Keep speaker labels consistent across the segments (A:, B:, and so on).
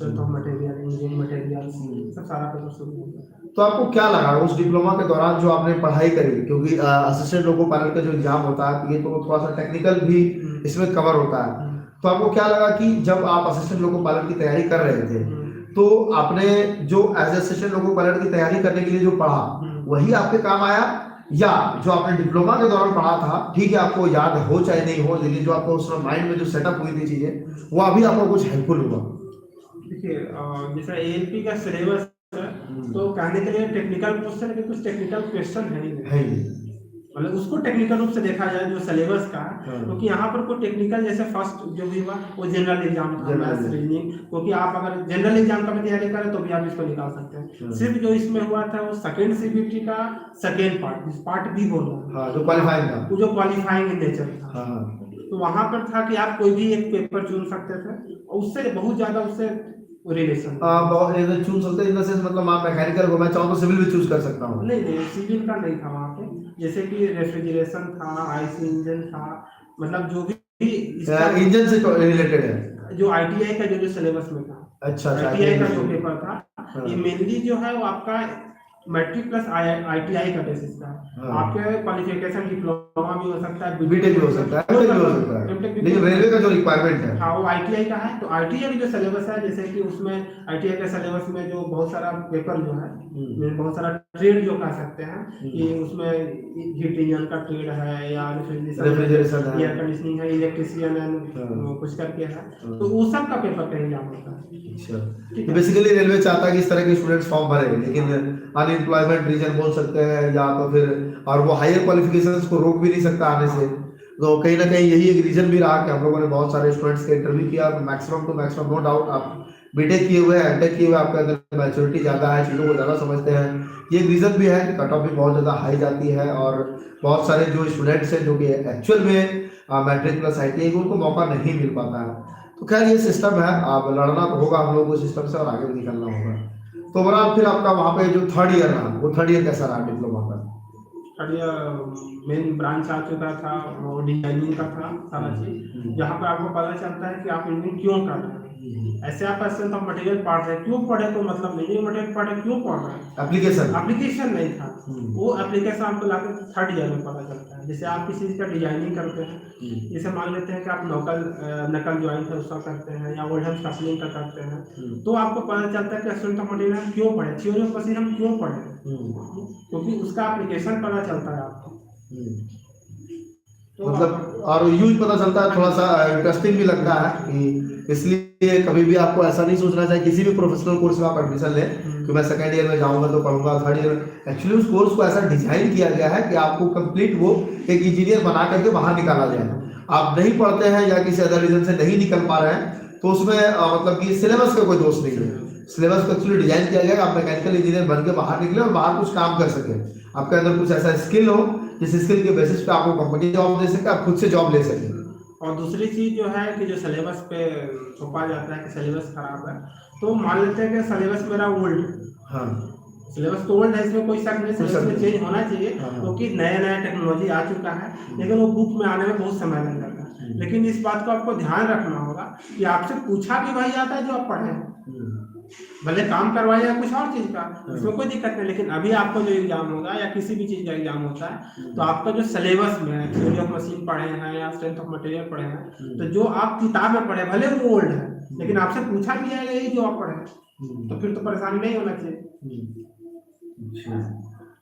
A: Strength of material, engineering materials, सब सारा paper शुरू हो गया था।
B: तो आपको क्या लगा उस डिप्लोमा के दौरान जो आपने पढ़ाई करी, क्योंकि असिस्टेंट लोको पायलट का जो एग्जाम होता है ये तो थोड़ा सा टेक्निकल भी इसमें कवर होता है, तो आपको क्या लगा कि जब आप असिस्टेंट लोको पायलट की तैयारी कर रहे थे तो आपने जो एज असिस्टेंट लोको पायलट की तैयारी करने के लिए जो पढ़ा वही आपके काम आया, या जो आपने डिप्लोमा के दौरान पढ़ा था, ठीक है आपको याद हो चाहे नहीं हो, लेकिन जो आपको उस माइंड में जो सेटअप हुई थी चीजें वो अभी आपको कुछ हेल्पफुल हुआ?
A: देखिए जैसे एएलपी का सिलेबस है तो कहने के लिए टेक्निकल क्वेश्चन के कुछ टेक्निकल क्वेश्चन है ही नहीं, मतलब उसको टेक्निकल रूप से देखा जाए जो सिलेबस का, क्योंकि यहाँ पर कोई टेक्निकल जैसे फर्स्ट जो भी हुआ वो जनरल एग्जाम था, मैथ्स रीजनिंग, क्योंकि आप अगर जनरल एग्जाम का भी तैयारी करें तो भी आप इसको निकाल सकते हैं। सिर्फ जो इसमें हुआ था वो सेकेंड सीबीटी का सेकेंड पार्ट, जिस पार्ट बी बोल रहा है,
B: जो क्वालिफाइंग था,
A: वो जो क्वालिफाइंग इन नेचर था, तो वहां पर था कि आप कोई भी एक पेपर चुन सकते थे और उससे बहुत ज्यादा उससे रिलेशन
B: चूज सकते इन द सेंस, मतलब आप मैकेनिकल को, मैं चाहूँ तो सिविल भी चूज कर सकता हूँ?
A: नहीं, सिविल का नहीं था वहाँ पे, जैसे कि रेफ्रिजरेशन था, आईसी इंजन था, मतलब जो भी
B: इंजन से रिलेटेड है,
A: जो आईटीआई का जो सिलेबस में था।
B: अच्छा,
A: आईटीआई का जो पेपर था ये मेनली जो है वो आपका मैट्रिक प्लस आईटीआई का बेसिस का आपके क्वालिफिकेशन डिप्लोमा भी हो सकता है,
B: बीटेक भी हो सकता है, एमटेक भी हो सकता है, लेकिन रेलवे का जो रिक्वायरमेंट है
A: हाँ वो आईटीआई का है। तो आईटीआई जो सिलेबस है, जैसे कि उसमें आईटीआई के सिलेबस में जो बहुत सारा पेपर जो है, बहुत सारा ट्रेड जो कह सकते हैं कि उसमें हीट इंजन का ट्रेड है या रेफ्रिजरेशन है, एयर कंडीशनिंग है, इलेक्ट्रिशियन है, कुछ करके है, तो वो सब का पेपर कहीं जाम होता है।
B: अच्छा, तो बेसिकली रेलवे चाहता है कि इस तरह के स्टूडेंट्स फॉर्म भरे, लेकिन अनएम्प्लॉयमेंट रीजन बोल सकते हैं या तो फिर, और वो हायर क्वालिफिकेशंस को रोक भी नहीं सकता आने से, तो कहीं ना कहीं यही एक रीजन भी रहा कि हम लोगों ने बहुत सारे स्टूडेंट्स के इंटरव्यू किया, maximum two maximum, no doubt आप बीटेक किए हुए हैं, एमटेक किए हुए, आपके अंदर मैच्योरिटी ज़्यादा है, चीज़ों को ज़्यादा समझते हैं, ये एक रीज़न भी है कि कट ऑफ भी बहुत ज़्यादा हाई जाती है, और बहुत सारे जो स्टूडेंट्स हैं जो कि एक्चुअल में मैट्रिक प्लस ITI को उनको मौका नहीं मिल पाता है। तो खैर ये सिस्टम है, आप लड़ना तो होगा हम लोगों को सिस्टम से और आगे भी निकलना होगा। तो ओवरऑल फिर आपका वहाँ पे जो थर्ड ईयर रहा, वो थर्ड ईयर कैसा रहा डिप्लोमा का?
A: थर्ड ईयर मेन ब्रांच आ चुका था, वो डिजाइनिंग का था सारा चीज, जहाँ पर आपको पता चलता है कि आप इंजीनियरिंग क्यों कर रहे हैं। ऐसे आप स्ट्रेंथ ऑफ मटेरियल पढ़ रहे हैं, क्यों पढ़े तो मतलब नहीं, मटेरियल पढ़े क्यों पढ़ रहे हैं, एप्लीकेशन नहीं था, वो एप्लीकेशन आपको लाकर थर्ड ईयर में पता चलता है। जैसे आप किसी चीज का डिजाइनिंग करते हैं, जैसे मान लेते हैं कि आप नकल ज्वाइंट है उसका करते हैं या ओल्डहम कपलिंग का करते हैं, तो आपको पता चलता है कि स्ट्रेंथ ऑफ मटेरियल हम क्यों पढ़े, थ्योरी ऑफ मशीन हम क्यों पढ़े, क्योंकि उसका एप्लीकेशन पता चलता है आपको,
B: तो मतलब और यूज पता चलता है, थोड़ा सा इंटरेस्टिंग भी लगता है कि इसलिए कभी भी आपको ऐसा नहीं सोचना चाहिए किसी भी प्रोफेशनल कोर्स में आप एडमिशन लें कि मैं सेकंड ईयर में जाऊंगा तो पढ़ूंगा, थर्ड ईयर, एक्चुअली उस कोर्स को ऐसा डिजाइन किया गया है कि आपको कंप्लीट वो एक इंजीनियर बना करके बाहर निकाला जाए। आप नहीं पढ़ते हैं या किसी अदर रीजन से नहीं निकल पा रहे हैं तो उसमें मतलब कि सिलेबस का कोई दोष नहीं है, सिलेबस को एक्चुअली डिजाइन किया गया है आप मैकेनिकल इंजीनियर बन के बाहर निकले और बाहर कुछ काम कर सके, आपके अंदर कुछ ऐसा स्किल हो जिस स्किल के बेसिस पे आपको कंपनी जॉब दे सके, आप खुद से जॉब ले सके।
A: और दूसरी चीज जो है कि जो सिलेबस पे थोपा जाता है कि सिलेबस खराब है, तो मान लेते हैं कि सिलेबस मेरा ओल्ड, हाँ सिलेबस तो ओल्ड है, इसमें कोई शक नहीं, सिलेबस में चेंज होना चाहिए क्योंकि नया टेक्नोलॉजी आ चुका है, लेकिन वो बुक में आने में बहुत समय लग जाता है। लेकिन इस बात को आपको ध्यान रखना होगा कि आपसे पूछा भी वही जाता है जो आप पढ़े, भले काम करवाए या कुछ और चीज का, इसमें कोई दिक्कत नहीं, लेकिन अभी आपको जो एग्जाम होगा या किसी भी चीज का एग्जाम होता है तो आपका जो सिलेबस में है, थ्योरी ऑफ मशीन पढ़े हैं या स्ट्रेंथ ऑफ मटेरियल पढ़े हैं, तो जो आप किताब में पढ़े भले वो ओल्ड है लेकिन आपसे पूछा भी जाएगा यही जो आप पढ़े, तो फिर तो परेशानी नहीं होना चाहिए।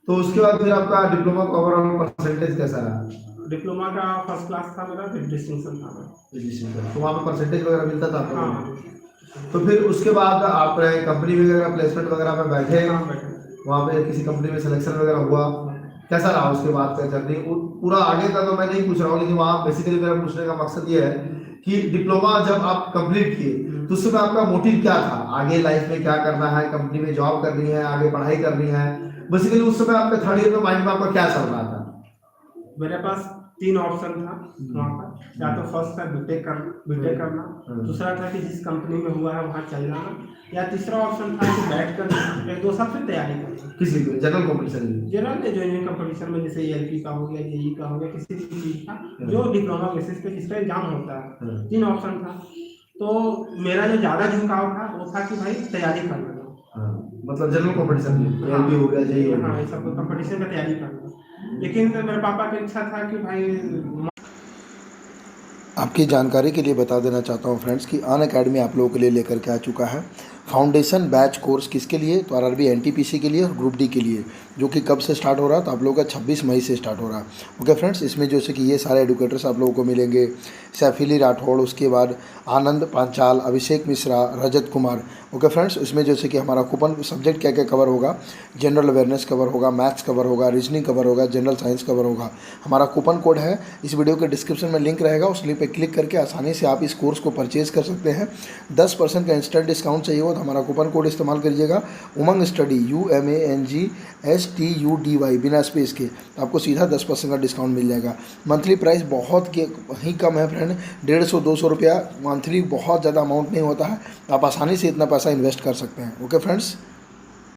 B: तो उसके बाद फिर आपका डिप्लोमा का ओवरऑल परसेंटेज कैसा रहा?
A: डिप्लोमा का फर्स्ट क्लास था मेरा, डिस्टिंक्शन था मेरा,
B: तो वहाँ पे परसेंटेज वगैरह मिलता था आपको? हाँ। तो फिर उसके बाद आप कंपनी वगैरह प्लेसमेंट वगैरह में बैठे, वहाँ पे किसी कंपनी में सिलेक्शन वगैरह हुआ, कैसा रहा उसके बाद का जर्नी? पूरा आगे का तो मैं नहीं पूछ रहा हूँ, लेकिन वहाँ बेसिकली मेरा पूछने का मकसद ये है कि डिप्लोमा जब आप कंप्लीट किए तो उस समय आपका मोटिव क्या था, आगे लाइफ में क्या करना है, कंपनी में जॉब करनी है, आगे पढ़ाई करनी है, बेसिकली उस समय आपके थर्ड ईयर में माइंड में आपका क्या चल रहा था?
A: मेरे पास तीन ऑप्शन था वहाँ पर, या तो फर्स्ट था बीटेक करना, दूसरा था कि जिस कंपनी में हुआ है वहाँ चल जाना, या तीसरा ऑप्शन था कि बैठ कर 1-2 साल से तैयारी करना,
B: किसी भी जनरल कॉम्पिटिशन
A: जो इंजीनियरिंग कंपटीशन में, जैसे ELP का हो गया, JEE का हो गया, किसी भी चीज का जो डिप्लोमा बेसिस पे जिसका एग्जाम होता है, 3 ऑप्शन था। तो मेरा जो ज़्यादा झुकाव था वो था कि भाई तैयारी करना।
B: हाँ, मतलब जनरल कंपटीशन में
A: हाँ,
B: भी हो गया, जेईई हो
A: हाँ,
B: गया।
A: ये सब कंपटीशन का तैयारी करना। लेकिन मेरे पापा की इच्छा था कि भाई
C: आपकी जानकारी के लिए बता देना चाहता हूँ फ्रेंड्स कि अन अकेडमी आप लोगों के लिए लेकर के आ चुका है फाउंडेशन बैच कोर्स। किसके लिए? तो आरआरबी एनटीपीसी के लिए और ग्रुप डी के लिए, जो कि कब से स्टार्ट हो रहा है? तो आप लोगों का 26 मई से स्टार्ट हो रहा है। ओके फ्रेंड्स, इसमें जैसे कि ये सारे एडुकेटर्स आप लोगों को मिलेंगे, सैफिली राठौड़, उसके बाद आनंद पांचाल, अभिषेक मिश्रा, रजत कुमार। ओके फ्रेंड्स, इसमें जैसे कि हमारा कूपन सब्जेक्ट क्या क्या कवर होगा, जनरल अवेयरनेस कवर होगा, मैथ्स कवर होगा, रीजनिंग कवर होगा, जनरल साइंस कवर होगा। हमारा कूपन कोड है, इस वीडियो के डिस्क्रिप्शन में लिंक रहेगा, उस लिंक पर क्लिक करके आसानी से आप इस कोर्स को परचेज कर सकते हैं। 10% का इंस्टेंट डिस्काउंट चाहिए हो तो हमारा कूपन कोड इस्तेमाल करिएगा, उमंग स्टडी, UMANGSTUDY, बिना स्पेस के। आपको सीधा 10% का डिस्काउंट मिल जाएगा। मंथली प्राइस बहुत ही कम है फ्रेंड, 150-200 रुपया मंथली, बहुत ज़्यादा अमाउंट नहीं होता है। आप आसानी से इतना पैसा इन्वेस्ट कर सकते हैं। Okay friends.